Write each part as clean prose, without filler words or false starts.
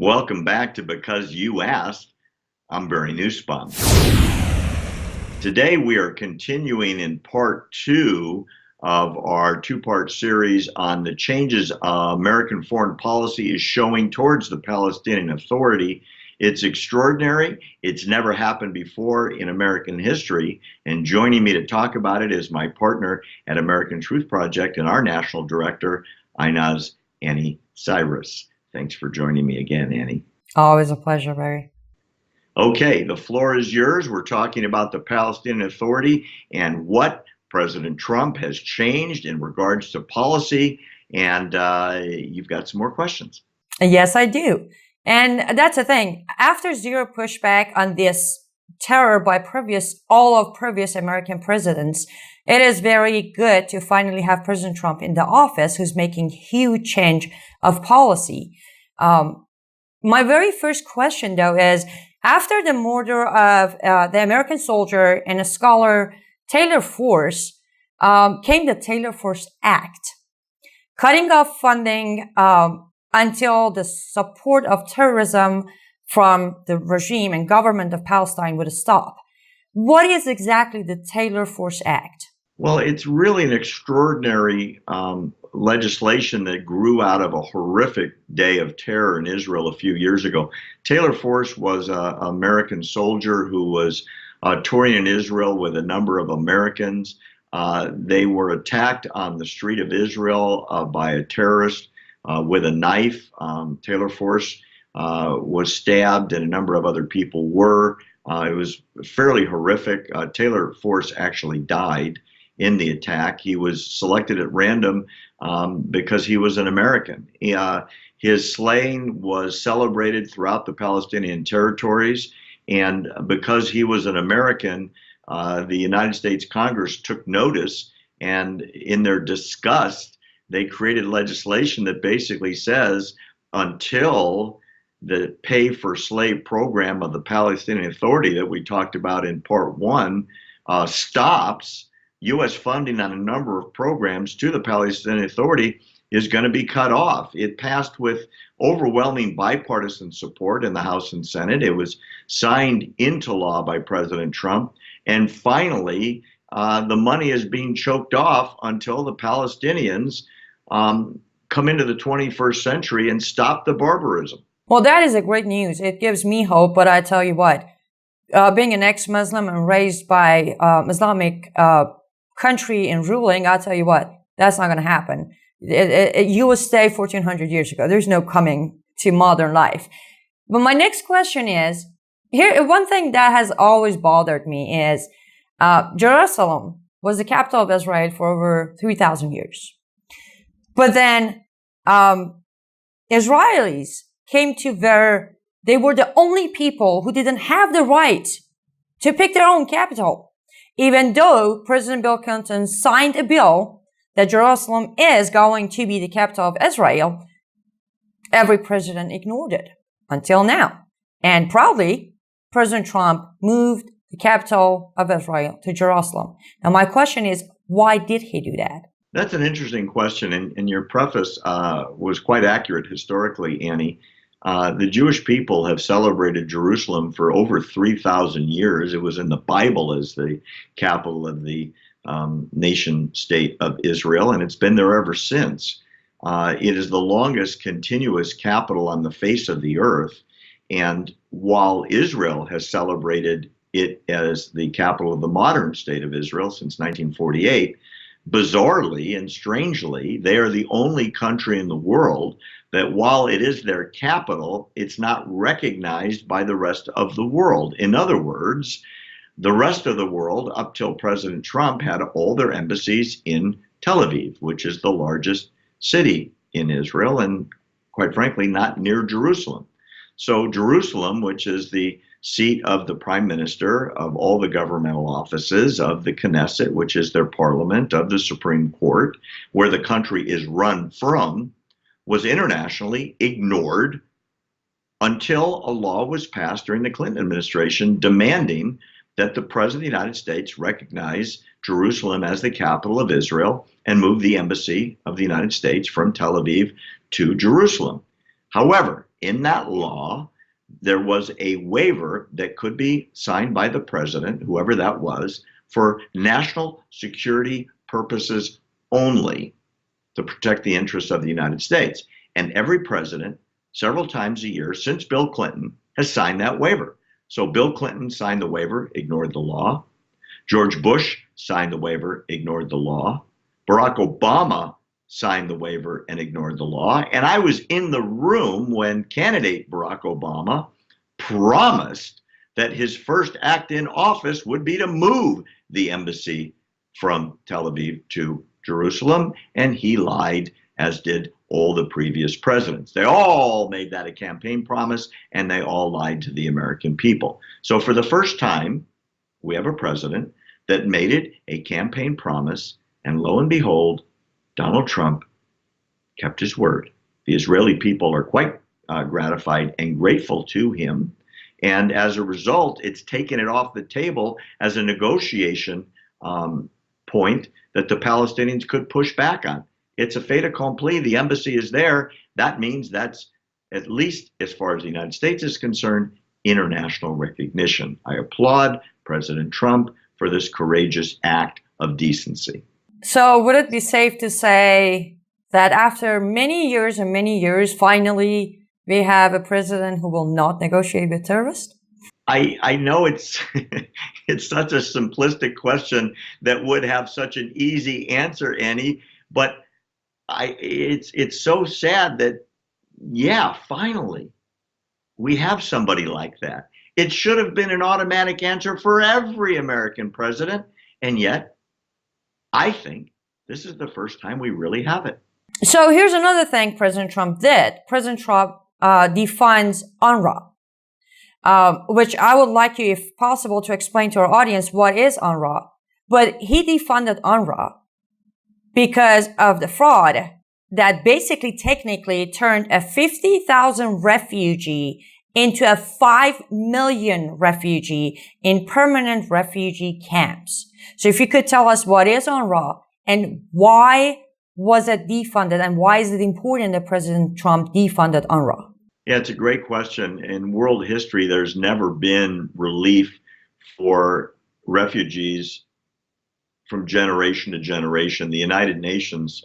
Welcome back to Because You Asked. I'm Barry Nussbaum. Today we are continuing in part two of our two-part series on the changes American foreign policy is showing towards the Palestinian Authority. It's extraordinary. It's never happened before in American history. And joining me to talk about it is my partner at American Truth Project and our national director, Aynaz Anni Cyrus. Thanks for joining me again, Annie. Always a pleasure, Barry. Okay, the floor is yours. We're talking about the Palestinian Authority and what President Trump has changed in regards to policy. And you've got some more questions. Yes, I do. And that's the thing. After zero pushback on this terror by all of previous American presidents, it is very good to finally have President Trump in the office who's making huge change of policy. My very first question, though, is after the murder of the American soldier and a scholar Taylor Force, came the Taylor Force Act, cutting off funding until the support of terrorism from the regime and government of Palestine would stop. What is exactly the Taylor Force Act? Well, it's really an extraordinary legislation that grew out of a horrific day of terror in Israel a few years ago. Taylor Force was an American soldier who was touring in Israel with a number of Americans. They were attacked on the street of Israel by a terrorist with a knife. Taylor Force was stabbed, and a number of other people were. It was fairly horrific. Taylor Force actually died in the attack. He was selected at random because he was an American. His slaying was celebrated throughout the Palestinian territories, and because he was an American, the United States Congress took notice, and in their disgust, they created legislation that basically says until the pay for slave program of the Palestinian Authority that we talked about in part one stops, U.S. funding on a number of programs to the Palestinian Authority is going to be cut off. It passed with overwhelming bipartisan support in the House and Senate. It was signed into law by President Trump. And finally, the money is being choked off until the Palestinians come into the 21st century and stop the barbarism. Well, that is a great news. It gives me hope, but I tell you what, being an ex-Muslim and raised by Islamic country and ruling, I'll tell you what, that's not going to happen. You will stay 1400 years ago. There's no coming to modern life. But my next question is, here, one thing that has always bothered me is Jerusalem was the capital of Israel for over 3,000 years. But then Israelis came to they were the only people who didn't have the right to pick their own capital. Even though President Bill Clinton signed a bill that Jerusalem is going to be the capital of Israel, every president ignored it until now. And proudly, President Trump moved the capital of Israel to Jerusalem. Now, my question is, why did he do that? That's an interesting question, and your preface was quite accurate historically, Annie. The Jewish people have celebrated Jerusalem for over 3,000 years. It was in the Bible as the capital of the nation state of Israel, and it's been there ever since. It is the longest continuous capital on the face of the earth. And while Israel has celebrated it as the capital of the modern state of Israel since 1948, bizarrely and strangely, they are the only country in the world that while it is their capital, it's not recognized by the rest of the world. In other words, the rest of the world, up till President Trump, had all their embassies in Tel Aviv, which is the largest city in Israel, and quite frankly, not near Jerusalem. So Jerusalem, which is the seat of the prime minister, of all the governmental offices, of the Knesset, which is their parliament, of the Supreme Court, where the country is run from, was internationally ignored until a law was passed during the Clinton administration demanding that the President of the United States recognize Jerusalem as the capital of Israel and move the embassy of the United States from Tel Aviv to Jerusalem. However, in that law, there was a waiver that could be signed by the president, whoever that was, for national security purposes only, to protect the interests of the United States. And every president, several times a year since Bill Clinton, has signed that waiver. So Bill Clinton signed the waiver, ignored the law. George Bush signed the waiver, ignored the law. Barack Obama signed the waiver and ignored the law. And I was in the room when candidate Barack Obama promised that his first act in office would be to move the embassy from Tel Aviv to Jerusalem. And he lied, as did all the previous presidents. They all made that a campaign promise, and they all lied to the American people. So for the first time, we have a president that made it a campaign promise, and lo and behold, Donald Trump kept his word. The Israeli people are quite gratified and grateful to him. And as a result, it's taken it off the table as a negotiation point that the Palestinians could push back on. It's a fait accompli. The embassy is there. That means that's, at least as far as the United States is concerned, international recognition. I applaud President Trump for this courageous act of decency. So would it be safe to say that after many years and many years, finally, we have a president who will not negotiate with terrorists? I know it's it's such a simplistic question that would have such an easy answer, Annie, but it's so sad that, yeah, finally, we have somebody like that. It should have been an automatic answer for every American president, and yet, I think this is the first time we really have it. So here's another thing President Trump did. President Trump defines UNRWA, which I would like you, if possible, to explain to our audience what is UNRWA. But he defunded UNRWA because of the fraud that basically technically turned a 50,000 refugee into a 5 million refugee in permanent refugee camps. So if you could tell us what is UNRWA and why was it defunded, and why is it important that President Trump defunded UNRWA? Yeah, it's a great question. In world history, there's never been relief for refugees from generation to generation. The United Nations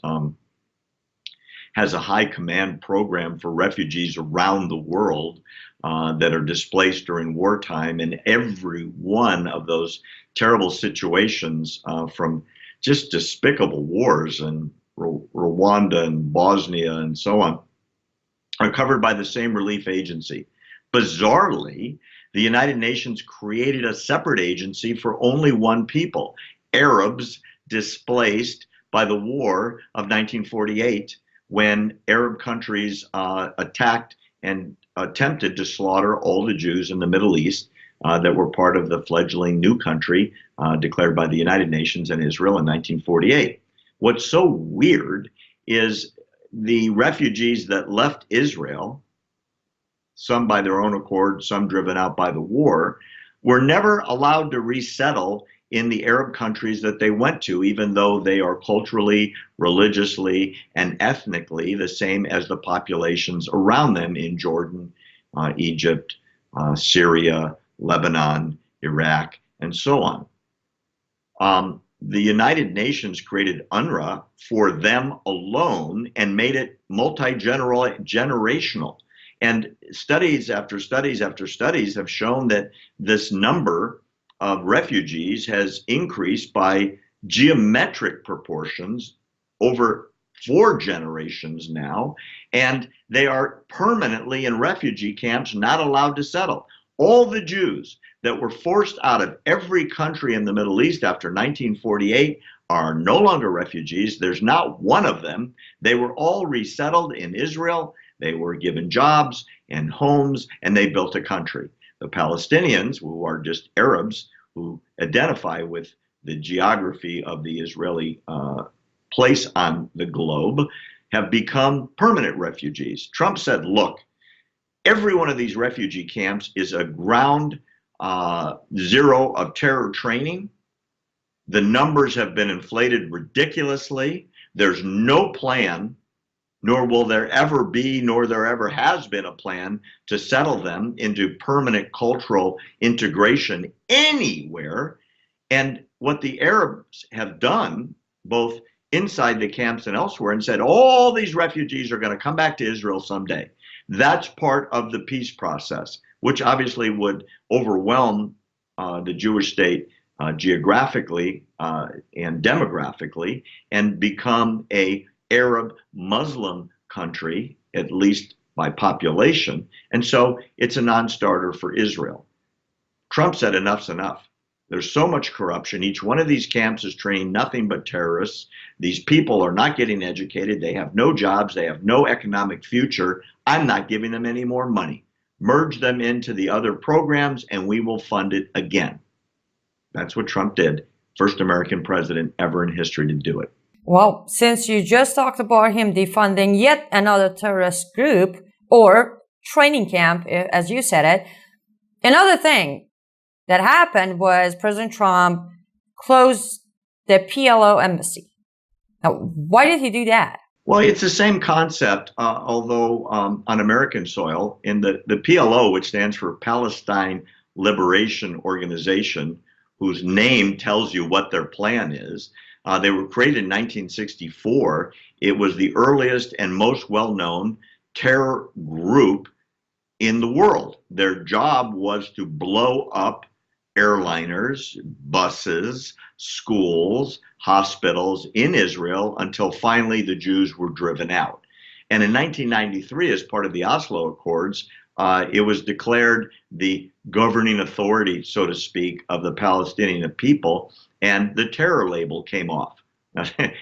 has a high command program for refugees around the world that are displaced during wartime, and every one of those terrible situations from just despicable wars in Rwanda and Bosnia and so on are covered by the same relief agency. Bizarrely, the United Nations created a separate agency for only one people: Arabs displaced by the war of 1948, when Arab countries attacked and attempted to slaughter all the Jews in the Middle East that were part of the fledgling new country declared by the United Nations and Israel in 1948. What's so weird is the refugees that left Israel, some by their own accord, some driven out by the war, were never allowed to resettle in the Arab countries that they went to, even though they are culturally, religiously, and ethnically the same as the populations around them in Jordan, Egypt, Syria, Lebanon, Iraq, and so on. The United Nations created UNRWA for them alone and made it multi-generational. And studies after studies after studies have shown that this number of refugees has increased by geometric proportions over 4 generations now, and they are permanently in refugee camps, not allowed to settle. All the Jews that were forced out of every country in the Middle East after 1948 are no longer refugees. There's not one of them. They were all resettled in Israel. They were given jobs and homes, and they built a country. The Palestinians, who are just Arabs who identify with the geography of the Israeli place on the globe, have become permanent refugees. Trump said, look, every one of these refugee camps is a ground zero of terror training. The numbers have been inflated ridiculously. There's no plan nor will there ever be, nor there ever has been a plan to settle them into permanent cultural integration anywhere. And what the Arabs have done, both inside the camps and elsewhere, and said all these refugees are going to come back to Israel someday. That's part of the peace process, which obviously would overwhelm the Jewish state geographically and demographically, and become a Arab Muslim country, at least by population. And so it's a non-starter for Israel. Trump said enough's enough. There's so much corruption. Each one of these camps is training nothing but terrorists. These people are not getting educated. They have no jobs. They have no economic future. I'm not giving them any more money. Merge them into the other programs and we will fund it again. That's what Trump did. First American president ever in history to do it. Well, since you just talked about him defunding yet another terrorist group or training camp, as you said it, another thing that happened was President Trump closed the PLO embassy. Now, why did he do that? Well, it's the same concept, although on American soil. In the PLO, which stands for Palestine Liberation Organization, whose name tells you what their plan is. They were created in 1964. It was the earliest and most well-known terror group in the world. Their job was to blow up airliners, buses, schools, hospitals in Israel until finally the Jews were driven out. And in 1993, as part of the Oslo Accords, it was declared the governing authority, so to speak, of the Palestinian people, and the terror label came off.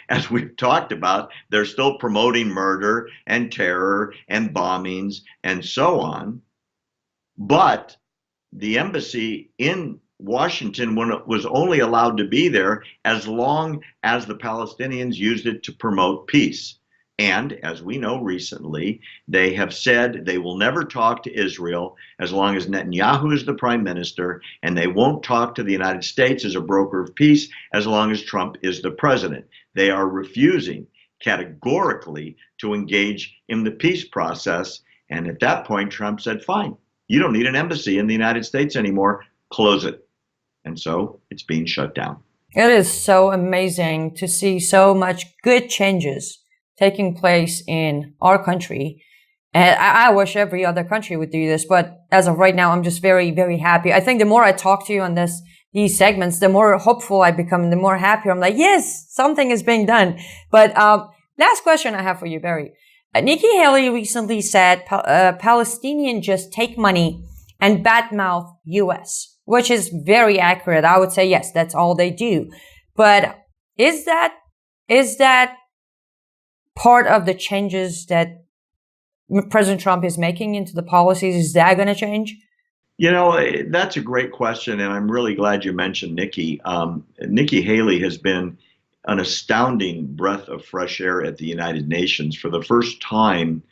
As we've talked about, they're still promoting murder and terror and bombings and so on. But the embassy in Washington was only allowed to be there as long as the Palestinians used it to promote peace. And as we know recently, they have said they will never talk to Israel as long as Netanyahu is the prime minister, and they won't talk to the United States as a broker of peace as long as Trump is the president. They are refusing categorically to engage in the peace process. And at that point, Trump said, fine, you don't need an embassy in the United States anymore, close it. And so it's being shut down. It is so amazing to see so much good changes taking place in our country. And I wish every other country would do this. But as of right now, I'm just very, very happy. I think the more I talk to you on these segments, the more hopeful I become, the more happier I'm like, yes, something is being done. But last question I have for you, Barry. Nikki Haley recently said Palestinians just take money and badmouth U.S., which is very accurate. I would say, yes, that's all they do. But is that part of the changes that President Trump is making into the policies? Is that going to change? You know, that's a great question, and I'm really glad you mentioned Nikki. Nikki Haley has been an astounding breath of fresh air at the United Nations for the first time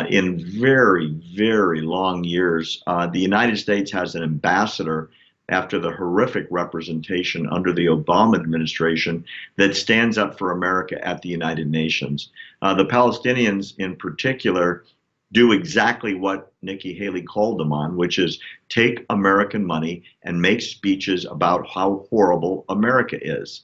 in very, very long years. The United States has an ambassador after the horrific representation under the Obama administration that stands up for America at the United Nations. The Palestinians in particular do exactly what Nikki Haley called them on, which is take American money and make speeches about how horrible America is.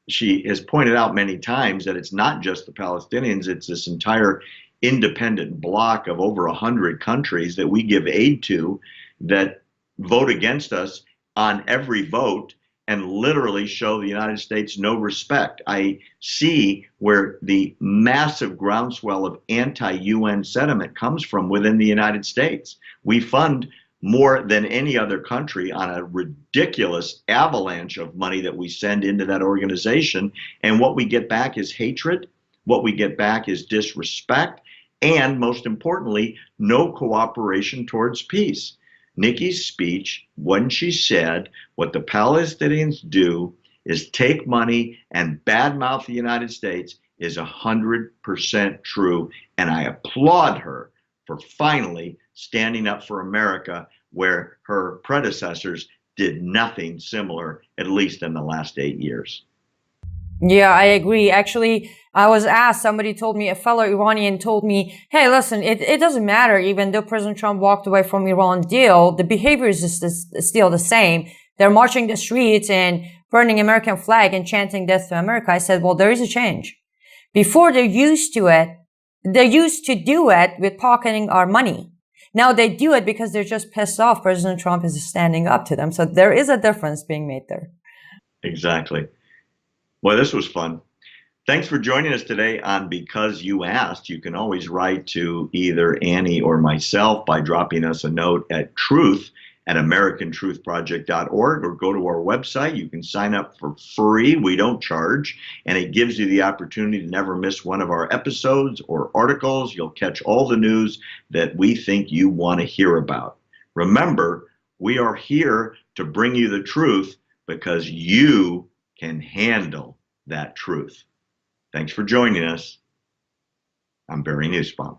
She has pointed out many times that it's not just the Palestinians, it's this entire independent bloc of over 100 countries that we give aid to that vote against us on every vote and literally show the United States no respect. I see where the massive groundswell of anti-UN sentiment comes from within the United States. We fund more than any other country on a ridiculous avalanche of money that we send into that organization. And what we get back is hatred. What we get back is disrespect. And most importantly, no cooperation towards peace. Nikki's speech, when she said what the Palestinians do is take money and badmouth the United States, is 100% true. And I applaud her for finally standing up for America, where her predecessors did nothing similar, at least in the last 8 years. Yeah, I agree. Actually, I was asked, somebody told me, a fellow Iranian told me, hey, listen, it doesn't matter. Even though President Trump walked away from Iran deal, the behavior is just still the same. They're marching the streets and burning American flag and chanting death to America. I said, well, there is a change. Before they're used to it. They used to do it with pocketing our money. Now they do it because they're just pissed off President Trump is standing up to them. So there is a difference being made there. Exactly. Well, this was fun. Thanks for joining us today on Because You Asked. You can always write to either Annie or myself by dropping us a note at truth@americantruthproject.org, or go to our website. You can sign up for free. We don't charge, and it gives you the opportunity to never miss one of our episodes or articles. You'll catch all the news that we think you want to hear about. Remember, we are here to bring you the truth because you can handle that truth. Thanks for joining us. I'm Barry Nussbaum.